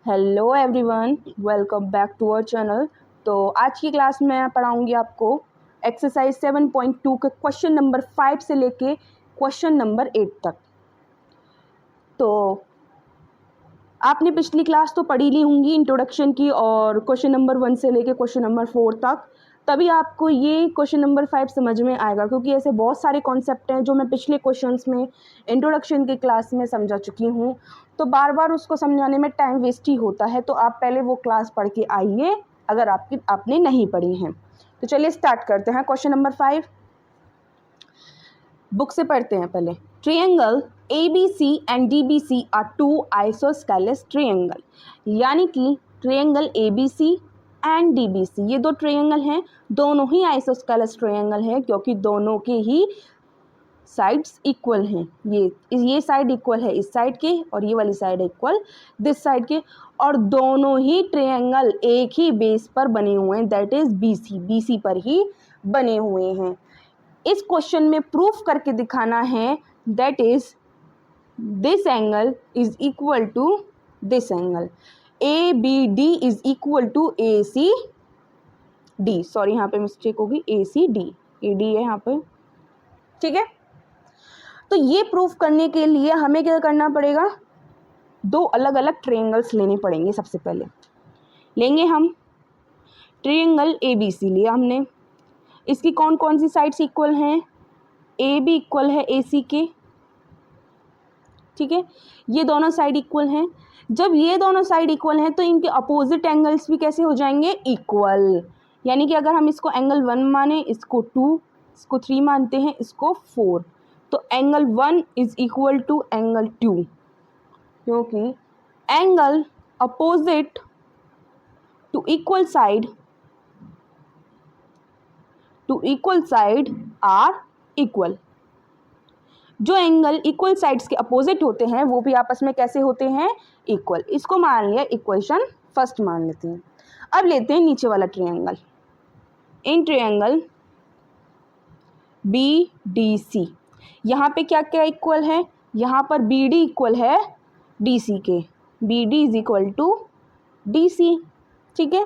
Hello everyone, welcome back to our channel. तो आज की क्लास में मैं पढ़ाऊंगी आपको एक्सरसाइज 7.2 के क्वेश्चन नंबर 5 से लेके क्वेश्चन नंबर 8 तक। तो आपने पिछली क्लास तो पढ़ी ली होंगी इंट्रोडक्शन की और क्वेश्चन नंबर 1 से लेके क्वेश्चन नंबर 4 तक, तभी आपको ये क्वेश्चन नंबर 5 समझ में आएगा, क्योंकि ऐसे बहुत सारे कॉन्सेप्ट हैं जो मैं पिछले क्वेश्चंस में इंट्रोडक्शन की क्लास में समझा चुकी हूँ। तो बार बार उसको समझाने में टाइम वेस्ट ही होता है, तो आप पहले वो क्लास पढ़ के आइए अगर आपने नहीं पढ़ी हैं। तो चलिए स्टार्ट करते हैं क्वेश्चन नंबर 5। बुक से पढ़ते हैं पहले। Triangle ABC and DBC are two isosceles triangle, यानी कि ट्रायंगल ABC एंड DBC ये दो ट्रायंगल हैं, दोनों ही आइसोस्केलेस ट्रायंगल हैं क्योंकि दोनों के ही साइड्स इक्वल हैं। ये साइड इक्वल है इस साइड के और ये वाली साइड इक्वल दिस साइड के, और दोनों ही ट्रायंगल एक ही बेस पर बने हुए हैं, दैट इज BC पर ही बने हुए हैं। इस क्वेश्चन में प्रूफ करके दिखाना है that is this angle is equal to this angle, ABD is equal to ACD। Sorry, यहाँ पे मिस्टेक होगी, ACD, AD है यहाँ पे, ठीक है। तो ये प्रूफ करने के लिए हमें क्या करना पड़ेगा, दो अलग अलग ट्रायंगल्स लेने पड़ेंगे। सबसे पहले लेंगे हम ट्रायंगल ABC, लिया हमने, इसकी कौन कौन सी साइड्स इक्वल हैं, AB इक्वल है AC के, ठीक है, ये दोनों साइड इक्वल हैं। जब ये दोनों साइड इक्वल हैं तो इनके अपोजिट एंगल्स भी कैसे हो जाएंगे, इक्वल। यानी कि अगर हम इसको एंगल 1 माने, इसको 2, इसको 3 मानते हैं, इसको 4, तो angle 1 is equal to angle 2, क्योंकि angle opposite to equal side are equal. जो एंगल इक्वल साइड्स के अपोजिट होते हैं वो भी आपस में कैसे होते हैं, इक्वल। इसको मान लिया इक्वेशन फर्स्ट मान लेते हैं। अब लेते हैं नीचे वाला ट्रायंगल। इन ट्रायंगल BDC, यहाँ पे क्या क्या इक्वल है, यहाँ पर BD इक्वल है DC के, BD is equal to DC, ठीक है।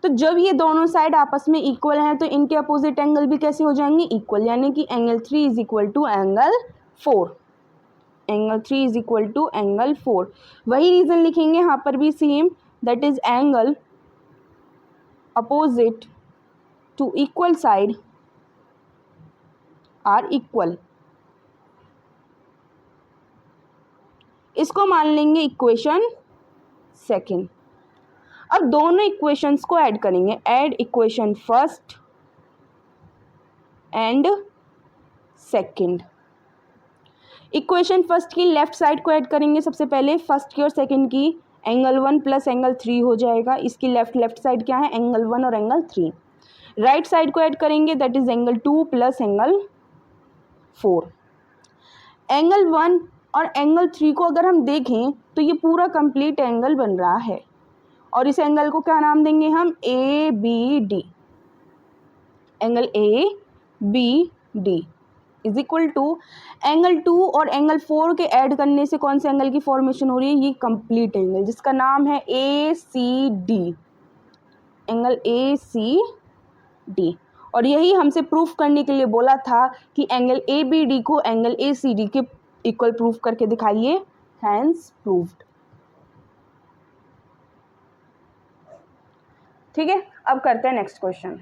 तो जब ये दोनों साइड आपस में इक्वल हैं तो इनके अपोजिट एंगल भी कैसे हो जाएंगे, इक्वल। यानी कि angle 3 is equal to angle 4, angle 3 is equal to angle 4। वही रीजन लिखेंगे यहाँ पर भी same, that is angle opposite to equal side are equal. इसको मान लेंगे इक्वेशन सेकेंड। अब दोनों इक्वेशंस को ऐड करेंगे, add equation first and second. Equation first की लेफ्ट साइड को ऐड करेंगे सबसे पहले, फर्स्ट की और सेकंड की, एंगल 1 प्लस एंगल 3 हो जाएगा। इसकी लेफ्ट साइड क्या है, एंगल 1 और एंगल 3। राइट साइड को ऐड करेंगे, that is angle 2 plus angle 4। Angle 1 और एंगल 3 को अगर हम देखें तो ये पूरा कंप्लीट एंगल बन रहा है, और इस एंगल को क्या नाम देंगे हम, ABD। Angle ABD is equal to angle 2 और एंगल 4 के ऐड करने से कौन से एंगल की फॉर्मेशन हो रही है, ये कंप्लीट एंगल जिसका नाम है ACD, एंगल ACD। और यही हमसे प्रूफ करने के लिए बोला था कि एंगल ABD को एंगल ACD के इक्वल प्रूफ करके दिखाइए, हैंस प्रूव्ड। ठीक है, अब करते हैं नेक्स्ट क्वेश्चन।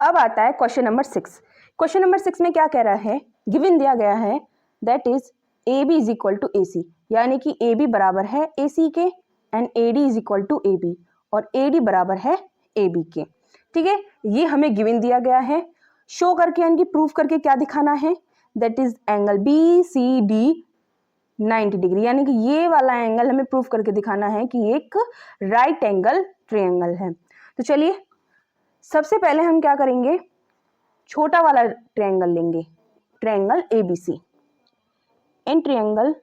अब आता है क्वेश्चन नंबर 6। क्वेश्चन नंबर 6 में क्या कह रहा है, गिवन दिया गया है that is AB is equal to AC, यानी कि AB बराबर है AC के, and AD is equal to AB, और AD बराबर है AB के, ठीक है। ये हमें गिवन दिया गया है, शो करके यानी कि प्रूफ करके क्या दिखाना है, that is angle BCD 90 degree, यानी कि ये वाला एंगल हमें प्रूफ करके दिखाना है कि एक राइट एंगल ट्रायंगल है। तो चलिए सबसे पहले हम क्या करेंगे, छोटा वाला ट्रायंगल लेंगे, triangle ABC। In triangle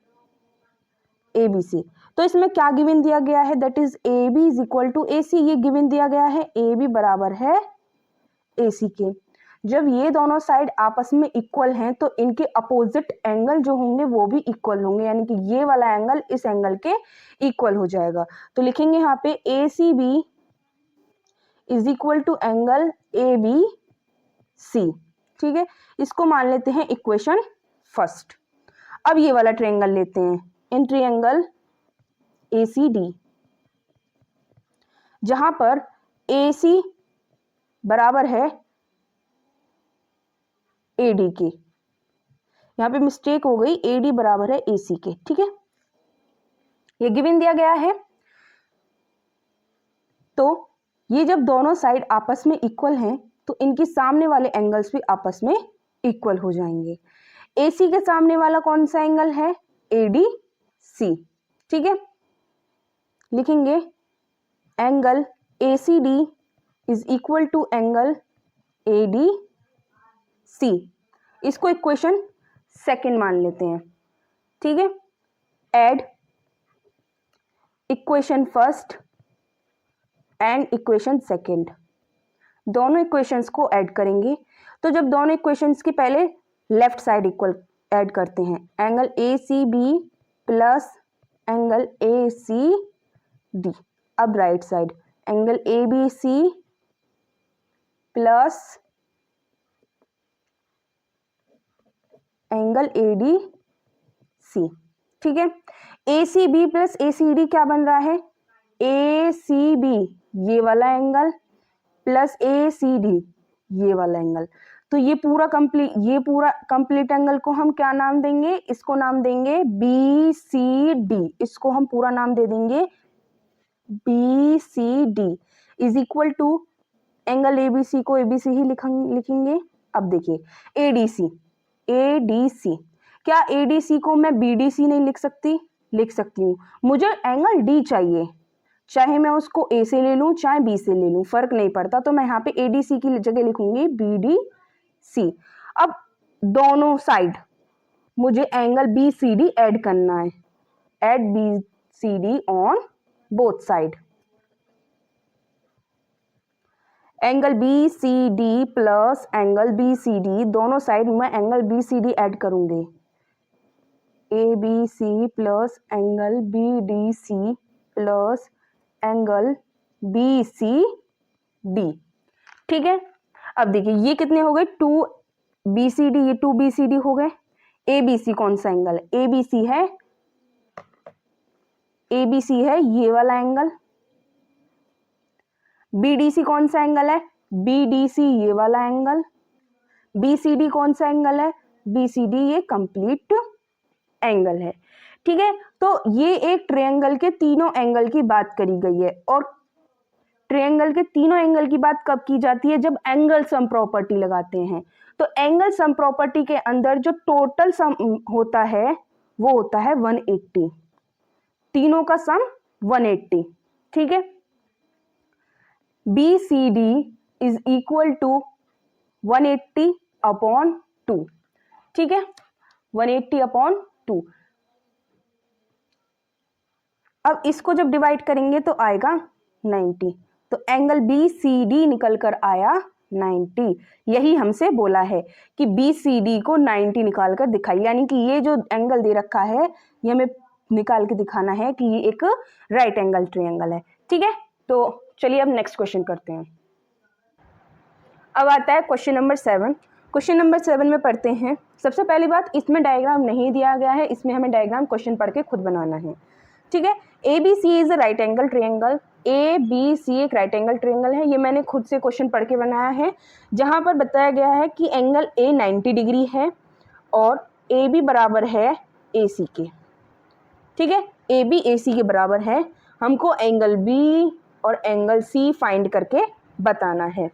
ABC, तो इसमें क्या गिवन दिया गया है, that is AB is equal to AC। ये गिवन दिया गया है AB बराबर है AC के। जब ये दोनों साइड आपस में इक्वल हैं तो इनके अपोजिट एंगल जो होंगे वो भी इक्वल होंगे, यानी कि ये वाला एंगल इस एंगल के इक्वल हो जाएगा। तो लिखेंगे यहाँ पे ACB is equal to angle ABC। ठीक है, इसको मान लेते हैं इक्वेशन फर्स्ट। अब ये वाला ट्रायंगल लेते हैं, इन ट्रायंगल ACD, जहां पर AC बराबर है AD के। यहाँ पे मिस्टेक हो गई, AD बराबर है AC के। ठीक है, ये गिवन दिया गया है। तो ये जब दोनों साइड आपस में इक्वल हैं तो इनके सामने वाले एंगल्स भी आपस में इक्वल हो जाएंगे। AC के सामने वाला कौन सा एंगल है? ADC। ठीक है, लिखेंगे angle ACD is equal to angle ADC। इसको इक्वेशन सेकंड मान लेते हैं। ठीक है, add equation first and equation second, दोनों इक्वेशंस को ऐड करेंगे। तो जब दोनों इक्वेशंस की पहले लेफ्ट साइड इक्वल ऐड करते हैं, angle ACB plus angle ACD। अब right side angle ABC plus angle ADC। ठीक है, ACB प्लस ACD क्या बन रहा है? ACB ये वाला एंगल प्लस ACD ये वाला एंगल। तो ये पूरा कंप्लीट एंगल को हम क्या नाम देंगे? इसको नाम देंगे BCD। इसको हम पूरा नाम दे देंगे BCD is equal to angle ABC को ABC ही लिखेंगे। अब देखिए ADC, क्या ADC को मैं BDC नहीं लिख सकती? लिख सकती हूँ। मुझे एंगल D चाहिए, चाहे मैं उसको A से ले लूँ चाहे B से ले लूँ, फर्क नहीं पड़ता। तो मैं यहाँ पे ADC की जगह लिखूंगी BDC। अब दोनों साइड मुझे एंगल BCD ऐड करना है, add BCD on both side. Angle BCD plus angle BCD, दोनों साइड मैं एंगल BCD ऐड करूंगी। ABC plus angle BDC plus angle BCD। ठीक है, अब देखिए ये कितने हो गए? 2BCD, ये 2BCD हो गए। ABC कौन सा एंगल है? ABC है ये वाला एंगल। BDC कौन सा एंगल है? BDC ये वाला एंगल। BCD कौन सा एंगल है? BCD ये कंप्लीट एंगल है। ठीक है, तो ये एक ट्रायंगल के तीनों एंगल की बात करी गई है। और ट्रायंगल के तीनों एंगल की बात कब की जाती है? जब एंगल सम प्रॉपर्टी लगाते हैं। तो एंगल सम प्रॉपर्टी के अंदर जो टोटल सम होता है वो होता है 180, तीनों का सम 180। ठीक है, BCD is equal to 180 upon 2। ठीक है, 180 अपॉन 2। अब इसको जब डिवाइड करेंगे तो आएगा 90। तो एंगल BCD निकल कर आया 90। यही हमसे बोला है कि BCD को 90 निकाल कर दिखाई, यानी कि ये जो एंगल दे रखा है ये हमें निकाल के दिखाना है कि ये एक राइट एंगल ट्रायंगल है। ठीक है, तो चलिए अब नेक्स्ट क्वेश्चन करते हैं। अब आता है क्वेश्चन नंबर 7। क्वेश्चन नंबर 7 में पढ़ते हैं। सबसे पहली बात, इसमें डायग्राम नहीं दिया गया है, इसमें हमें डायग्राम क्वेश्चन पढ़ के खुद बनाना है। ठीक है, ABC is a right angle triangle. ABC एक राइट एंगल ट्रायंगल है, ये मैंने खुद से क्वेश्चन पढ़ के बनाया है, जहां पर बताया गया है कि एंगल A 90 डिग्री है और AB बराबर है AC के। ठीक है, AB AC के बराबर है। हमको एंगल B और एंगल C फाइंड करके बताना है।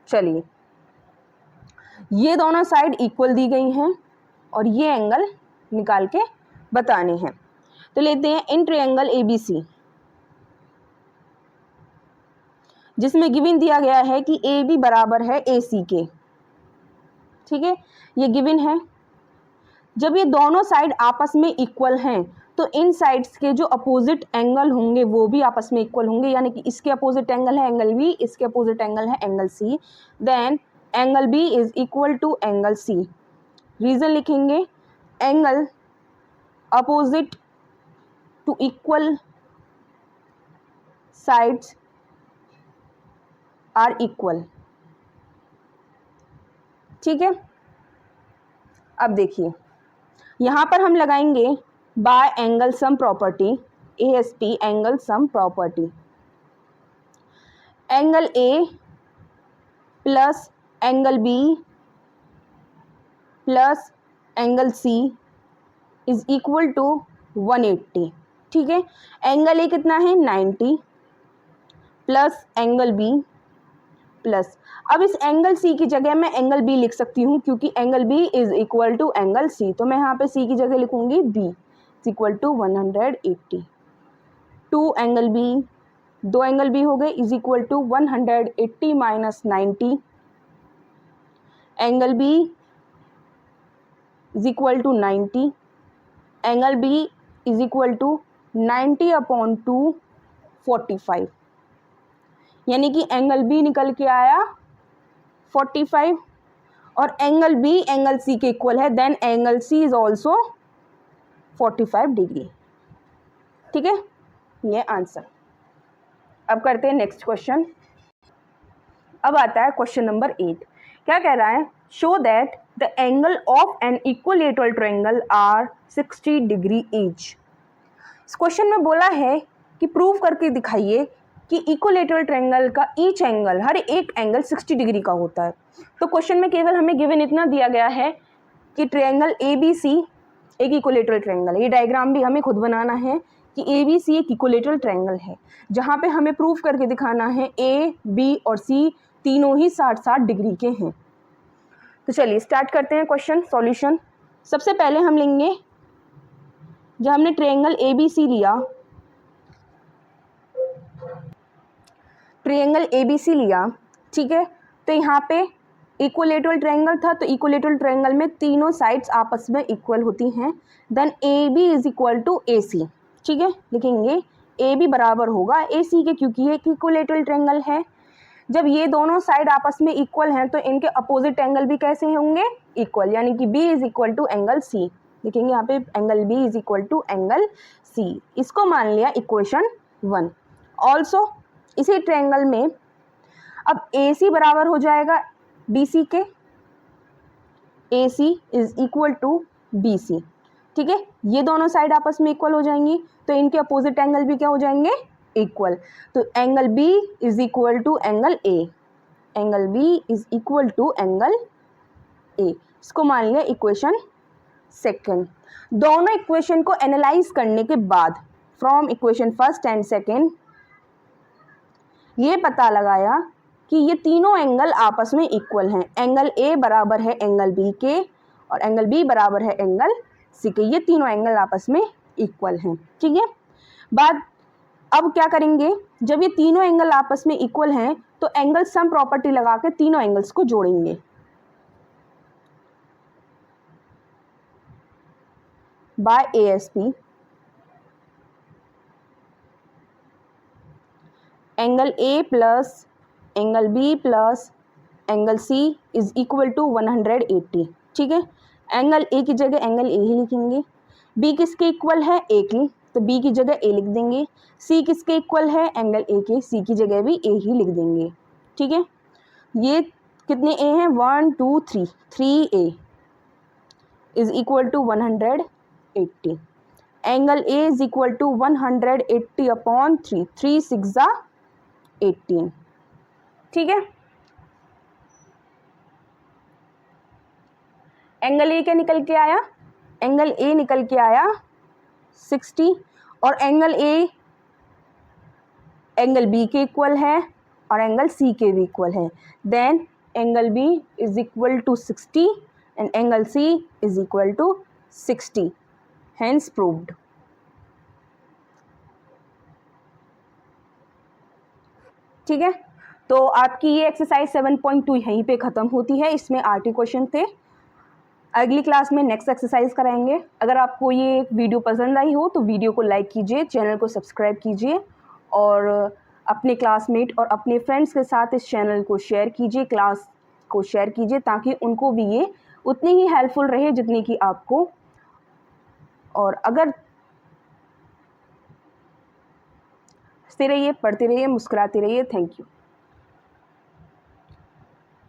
चलिए, ये दोनों साइड इक्वल दी गई हैं और ये एंगल निकाल के बताने हैं। तो लेते हैं इन ट्रायंगल ABC, जिसमें गिवन दिया गया है कि AB बराबर है AC के। ठीक है, ये गिवन है। जब ये दोनों साइड आपस में इक्वल हैं तो इन साइड्स के जो अपोजिट एंगल होंगे वो भी आपस में इक्वल होंगे, यानी कि इसके अपोजिट एंगल है एंगल B, इसके अपोजिट एंगल है angle C। Then angle B is equal to angle C. Reason लिखेंगे, angle opposite to equal sides are equal. ठीक है, अब देखिए यहाँ पर हम लगाएंगे by angle sum property, ASP angle sum property. Angle A plus angle B plus angle C is equal to 180। ठीक है, एंगल ए कितना है 90 प्लस एंगल बी प्लस, अब इस एंगल सी की जगह मैं एंगल बी लिख सकती हूँ क्योंकि angle B is equal to angle C, तो मैं यहाँ पे सी की जगह लिखूंगी B is equal to 180। Two angle B, दो एंगल बी हो गए, is equal to 180 minus 90। Angle B is equal to 90, angle B is equal to 90 upon 2 45, यानी कि एंगल बी निकल के आया 45 और एंगल बी एंगल सी के इक्वल है, then angle C is also 45 degree. ठीक है, ये आंसर। अब करते हैं नेक्स्ट क्वेश्चन। अब आता है क्वेश्चन नंबर 8। क्या कह रहा है, show that the angle of an equilateral triangle are 60 degree each. इस क्वेश्चन में बोला है कि प्रूव करके दिखाइए कि इक्विलेटरल ट्रायंगल का ईच एंगल, हर एक एंगल 60 डिग्री का होता है। तो क्वेश्चन में केवल हमें गिवन इतना दिया गया है कि ट्रायंगल ABC एक इक्विलेटरल ट्रायंगल है। ये डायग्राम भी हमें खुद बनाना है कि ABC एक इक्विलेटरल ट्रायंगल है, जहाँ पे हमें प्रूफ करके दिखाना है A, B और C तीनों ही 60-60 डिग्री के हैं। तो चलिए स्टार्ट करते हैं क्वेश्चन सॉल्यूशन। सबसे पहले हम लेंगे, जब हमने ट्रायंगल ABC लिया, ट्रायंगल ABC लिया, ठीक है, तो यहाँ पे इक्विलेटरल ट्रायंगल था, तो इक्विलेटरल ट्रायंगल में तीनों साइड्स आपस में इक्वल होती हैं। Then AB is equal to AC। ठीक है, लिखेंगे AB बराबर होगा AC के, क्योंकि ये इक्विलेटरल ट्रायंगल है। जब ये दोनों साइड आपस में इक्वल हैं तो इनके अपोजिट एंगल भी कैसे होंगे, इक्वल, यानी कि B is equal to angle C। लिखेंगे यहाँ पे angle B is equal to angle C। इसको मान लिया इक्वेशन 1। ऑल्सो इसी ट्रायंगल में अब AC बराबर हो जाएगा BC के, AC is equal to BC। ठीक है, ये दोनों साइड आपस में इक्वल हो जाएंगी तो इनके अपोजिट एंगल भी क्या हो जाएंगे, इक्वल। तो angle B is equal to angle A, angle B is equal to angle A। इसको मान लिया इक्वेशन सेकंड। दोनों इक्वेशन को एनालाइज करने के बाद from equation first and second ये पता लगाया कि ये तीनों एंगल आपस में इक्वल हैं। एंगल A बराबर है एंगल B के और एंगल B बराबर है एंगल C के, ये तीनों एंगल आपस में इक्वल हैं। ठीक है, बात अब क्या करेंगे, जब ये तीनों एंगल आपस में इक्वल हैं तो एंगल सम प्रॉपर्टी लगा के तीनों एंगल्स को जोड़ेंगे। By ASP angle A plus angle B plus angle C is equal to 180। ठीक है, एंगल A की जगह एंगल A ही लिखेंगे। B किसके इक्वल है, A की, तो B की जगह A लिख देंगे। C किसके इक्वल है, एंगल A के, C की जगह भी A ही लिख देंगे। ठीक है, ये कितने A हैं, 1 2 3, 3A is equal to 180। Angle A is equal to 180 upon 3, 3 6 जा 18। ठीक है, एंगल A क्या निकल के आया, एंगल A निकल के आया 60 और एंगल A एंगल B के इक्वल है और एंगल C के भी इक्वल है। Then angle B is equal to 60 and angle C is equal to 60, hence proved. ठीक है, तो आपकी ये एक्सरसाइज 7.2 यहीं पे ख़त्म होती है। इसमें RT क्वेश्चन थे। अगली क्लास में नेक्स्ट एक्सरसाइज कराएंगे। अगर आपको ये वीडियो पसंद आई हो तो वीडियो को लाइक कीजिए, चैनल को सब्सक्राइब कीजिए और अपने क्लासमेट और अपने फ्रेंड्स के साथ इस चैनल को शेयर कीजिए। क्लास को शेयर कीजिए ताकि उनको भी ये उतनी ही हेल्पफुल रहे जितनी कि आपको। और अगर हंसते रहिए, पढ़ते रहिए, मुस्कुराते रहिए। Thank you.